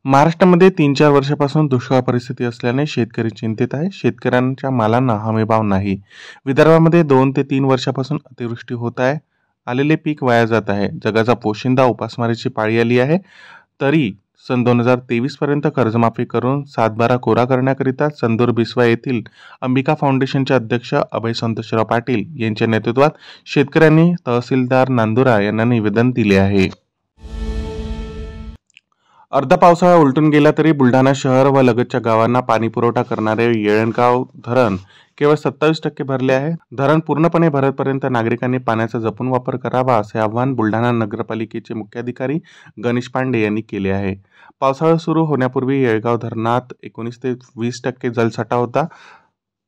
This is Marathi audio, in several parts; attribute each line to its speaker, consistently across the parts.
Speaker 1: महाराष्ट्रामध्ये 3-4 वर्षापासून दुष्काळ परिस्थिती असल्याने शेतकरी चिंतित आहे. शेतकऱ्यांच्या मालांना हमीभाव नाही. विदर्भामध्ये 2 ते 3 वर्षापासून अतिवृष्टी होत आहे. आलेले पीक वाया जात आहे. जगाचा पोशिंदा उपासमारीची पाळी आली आहे. तरी सन 2023 पर्यंत कर्जमाफी करून सातबारा कोरा करण्याकरिता चंदूर बिस्वा येथील अंबिका फाउंडेशनचे अध्यक्ष अभय संतोषराव पाटील यांच्या नेतृत्वात शेतकऱ्यांनी तहसीलदार नांदुरा यांना निवेदन दिले आहे. अर्धा पावसाळा उलटून गेला तरी बुलढाणा शहर व लगतच्या गावांना पाणीपुरवठा करणारे येळणगाव धरण केवळ 27% भरले आहे. धरण पूर्णपणे भरेपर्यंत नागरिकांनी पाण्याचा जपून वापर करावा असे आवाहन बुलढाणा नगरपालिकेचे मुख्याधिकारी गणेश पांडे यांनी केले आहे. पावसाळा सुरू होण्यापूर्वी येळगाव धरणात 19 ते 20% जलसाठा होता.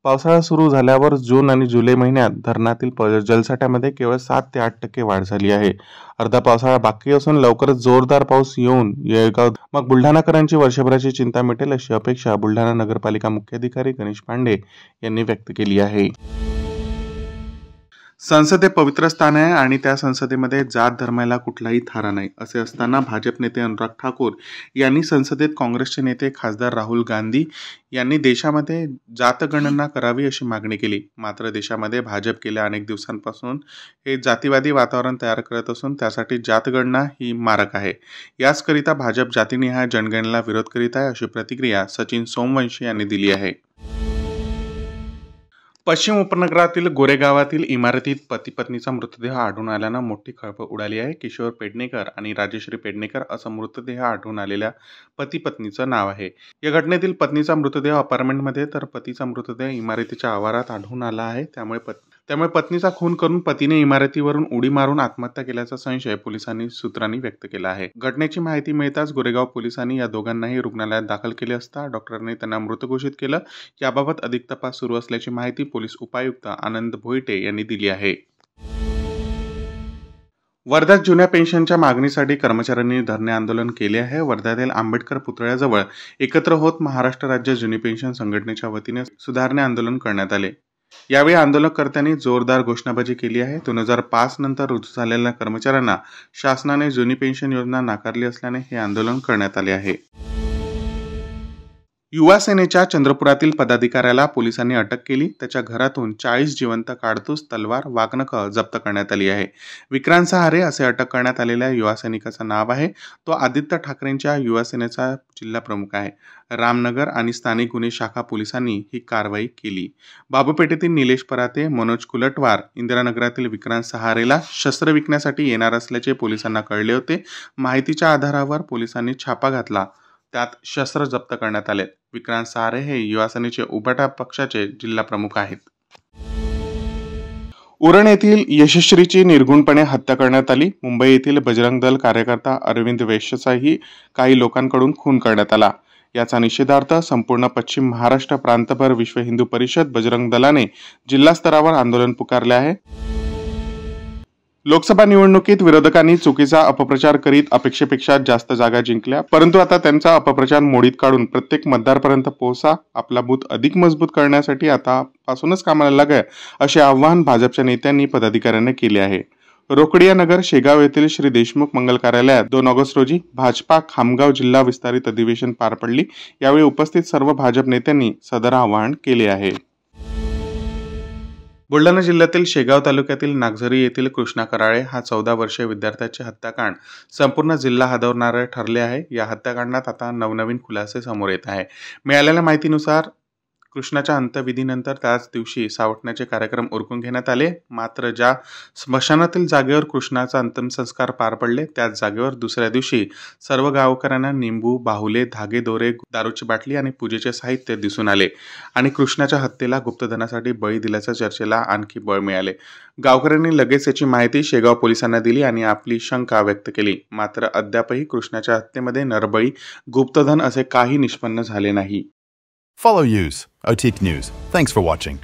Speaker 1: पावसाळा सुरू झाल्यावर जून आणि जुलै महिन्यात धरणातील जलसाठ्यामध्ये केवळ 7 ते 8% वाढ झाली आहे. अर्धा पावसाळा बाकी असून लवकरच जोरदार पाऊस येऊन येळगाव मग बुलढाणाकरांची वर्षभराची चिंता मिटेल अशी अपेक्षा बुलढाणा नगरपालिका मुख्याधिकारी गणेश पांडे यांनी व्यक्त केली आहे. संसद हे पवित्र स्थान आहे आणि त्या संसदेमध्ये जात धर्माला कुठलाही थारा नाही. असे असताना भाजप नेते अनुराग ठाकूर यांनी संसदेत काँग्रेसचे नेते खासदार राहुल गांधी यांनी देशामध्ये जातगणना करावी अशी मागणी केली. मात्र देशामध्ये भाजप गेल्या अनेक दिवसांपासून हे जातीवादी वातावरण तयार करत असून त्यासाठी जातगणना ही मारक आहे. याचकरिता भाजप जातीनिहाय जनगणनेला विरोध करीत आहे अशी प्रतिक्रिया सचिन सोमवंशी यांनी दिली आहे. पश्चिम उपनगरातील गोरेगावातील इमारतीत पती पत्नीचा मृतदेह आढळून आल्यानं मोठी खळबळ उडाली आहे. किशोर पेडणेकर आणि राजेश्री पेडणेकर असं मृतदेह आढळून आलेल्या पती पत्नीचं नाव आहे. या घटनेतील पत्नीचा मृतदेह अपार्टमेंटमध्ये तर पतीचा मृतदेह इमारतीच्या आवारात आढळून आला आहे. त्यामुळे पत्नीचा खून करून पतीने इमारतीवरून उडी मारून आत्महत्या केल्याचा संशय पोलिसांनी सूत्रांनी व्यक्त केला आहे. घटनेची माहिती मिळताच गोरेगाव पोलिसांनी या दोघांनाही रुग्णालयात दाखल केले असता डॉक्टरांनी त्यांना मृत घोषित केलं. याबाबत अधिक तपास सुरू असल्याची माहिती पोलीस उपायुक्त आनंद भोईटे यांनी दिली आहे. वर्ध्यात जुन्या पेन्शनच्या मागणीसाठी कर्मचाऱ्यांनी धरणे आंदोलन केले आहे. वर्ध्यातील आंबेडकर पुतळ्याजवळ एकत्र होत महाराष्ट्र राज्य जुनी पेन्शन संघटनेच्या वतीने सुधारणे आंदोलन करण्यात आले. यावेळी आंदोलनकर्त्यांनी जोरदार घोषणाबाजी केली आहे. 2005 नंतर रुजू झालेल्या कर्मचाऱ्यांना शासनाने जुनी पेन्शन योजना नाकारली असल्याने हे आंदोलन करण्यात आले आहे. युवा सेनेच्या चंद्रपुरातील पदाधिकाऱ्याला पोलिसांनी अटक केली. त्याच्या घरातून 40 जिवंत काडतूस, तलवार, वाघनखं जप्त करण्यात आली आहे. विक्रांत सहारे असे अटक करण्यात आलेल्या युवा सैनिकाचं नाव आहे. तो आदित्य ठाकरेंच्या युवा सेनेचा जिल्हा प्रमुख आहे. रामनगर आणि स्थानिक गुन्हे शाखा पोलिसांनी ही कारवाई केली. बाबूपेठेतील निलेश पराते, मनोज कुलटवार इंदिरानगरातील विक्रांत सहारेला शस्त्र विकण्यासाठी येणार असल्याचे पोलिसांना कळले होते. माहितीच्या आधारावर पोलिसांनी छापा घातला. त्यात शस्त्र जप्त करण्यात आले. विक्रांत सहारे हे युवा सेनेचे उभाटा पक्षाचे जिल्हा प्रमुख आहेत. उरण येथील यशश्रीची निर्घुणपणे हत्या करण्यात आली. मुंबई येथील बजरंग दल कार्यकर्ता अरविंद वैश्यचाही काही लोकांकडून खून करण्यात आला. याचा निषेधार्थ संपूर्ण पश्चिम महाराष्ट्र प्रांतभर विश्व हिंदू परिषद बजरंग दलाने जिल्हा स्तरावर आंदोलन पुकारले आहे. लोकसभा निवडणुकीत विरोधकांनी चुकीचा अपप्रचार करीत अपेक्षेपेक्षा जास्त जागा जिंकल्या, परंतु आता त्यांचा अपप्रचार मोडीत काढून प्रत्येक मतदारापर्यंत पोहोचा. आपला बूथ अधिक मजबूत करण्यासाठी आतापासूनच कामाला लागा असे आवाहन भाजपच्या नेत्यांनी पदाधिकाऱ्यांना केले आहे. रोकडिया नगर शेगाव येथील श्री देशमुख मंगल कार्यालयात 2 ऑगस्ट रोजी भाजपा खामगाव जिल्हा विस्तारित अधिवेशन पार पडली. यावेळी उपस्थित सर्व भाजप नेत्यांनी सदर आवाहन केले आहे. बुलढाणा जिल्ह्यातील शेगाव तालुक्यातील नागझरी येथील कृष्णा कराळे हा 14 वर्षीय विद्यार्थ्याचे हत्याकांड संपूर्ण जिल्हा हादरणारे ठरले आहे. या हत्याकांडात आता नवनवीन खुलासे समोर येत आहे. मिळालेल्या माहितीनुसार कृष्णाच्या अंत्यविधीनंतर त्याच दिवशी सावटण्याचे कार्यक्रम उरकून घेण्यात आले. मात्र ज्या स्मशानातील जागेवर कृष्णाचा अंतिमसंस्कार पार पडले त्याच जागेवर दुसऱ्या दिवशी सर्व गावकऱ्यांना निंबू, बाहुले, धागे, दोरे, दारूची बाटली आणि पूजेचे साहित्य दिसून आले आणि कृष्णाच्या हत्येला गुप्तधनासाठी बळी दिल्याच्या चर्चेला आणखी बळ मिळाले. गावकऱ्यांनी लगेच याची माहिती शेगाव पोलिसांना दिली आणि आपली शंका व्यक्त केली. मात्र अद्यापही कृष्णाच्या हत्येमध्ये नरबळी, गुप्तधन असे काही निष्पन्न झाले नाही.
Speaker 2: Follow Use, OTIC News. Thanks for watching.